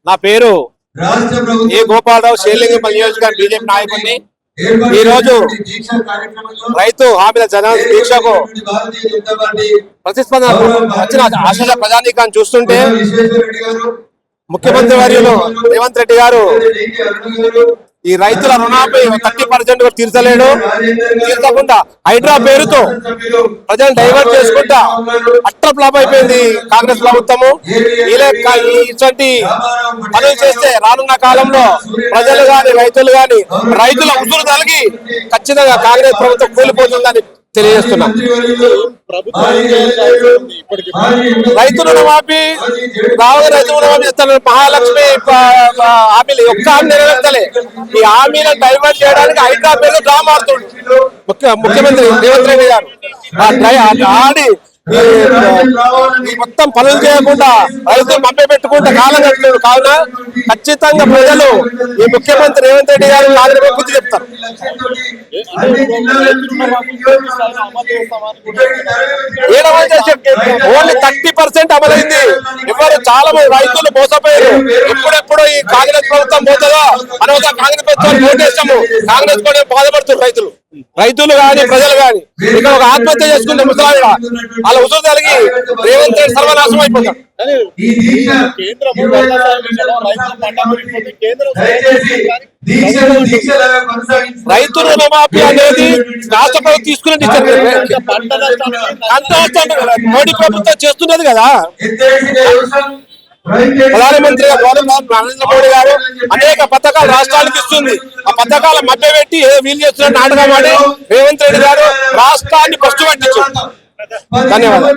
నా పేరు ఏ గోపాలరావు, శేర్లింగంపల్లి నియోజకవర్గ బీజేపీ నాయకుడిని. ఈ రోజు రైతు హామీల జన దీక్షకు ప్రతిస్పందన వచ్చిన ఆశల ప్రజానీకాన్ని చూస్తుంటే ముఖ్యమంత్రి వర్యులు రేవంత్ రెడ్డి గారు ఈ రైతుల రుణాపై 30% తీర్చలేడు. తీర్చకుండా హైడ్రా పేరుతో ప్రజలను డైవర్ట్ చేసుకుంటా అట్రప్లాప్ అయిపోయింది కాంగ్రెస్ ప్రభుత్వము. ఇటువంటి పనులు చేస్తే రానున్న కాలంలో ప్రజలు గాని రైతులు గాని రైతుల ఉసురు తలిగి ఖచ్చితంగా కాంగ్రెస్ ప్రభుత్వం కూలిపోతుందని తెలియజేస్తున్నాం. రైతు రుణమాఫీ రైతు రుణమాఫీ చేస్తాను, మహాలక్ష్మి హామీలు ఒక్క హామీ నెరవేర్చలే. ఈ హామీలను డైవర్ట్ చేయడానికి హైడ్రా పేరు డ్రామా ఆడుతుంది ముఖ్యమంత్రి రేవంత్ రెడ్డి గారు. ఆడి మొత్తం పనులు చేయకుండా రైతులు మభ్య పెట్టుకుంటే కాలం కట్టుకోడు. కావున ఖచ్చితంగా ప్రజలు ఈ ముఖ్యమంత్రి రేవంత్ రెడ్డి గారు నాలుగు బుద్ధి చెప్తారు. ఓన్లీ 30% అమలైంది. ఎవరు చాలా మంది రైతులు మోసపోయారు. ఎప్పుడెప్పుడు ఈ కాంగ్రెస్ ప్రభుత్వం పోతుందో అనవసరం కాంగ్రెస్ ప్రభుత్వం ఓటేస్తాము, కాంగ్రెస్ కూడా బాధపడుతున్నారు రైతులు గాని ప్రజలు గాని. ఇక ఒక ఆత్మహత్య చేసుకుంటే ముసలావిడ వాళ్ళ ఉసురు కలిగి రేవంత్ రెడ్డి సర్వనాశనం అయిపోతారు. రైతు రుణమాఫీ అనేది రాష్ట్ర ప్రభుత్వం తీసుకునే మోడీ ప్రభుత్వం చేస్తున్నది కదా. ప్రధానమంత్రిగా నరేంద్ర మోడీ గారు అనేక పథకాలు రాష్ట్రానికి ఇస్తుంది. ఆ పథకాల మధ్య పెట్టి ఏదో వీలు చేస్తున్న నాటకం ఆడి రేవంత్ రెడ్డి గారు రాష్ట్రాన్ని పట్టించారు. ధన్యవాదాలు.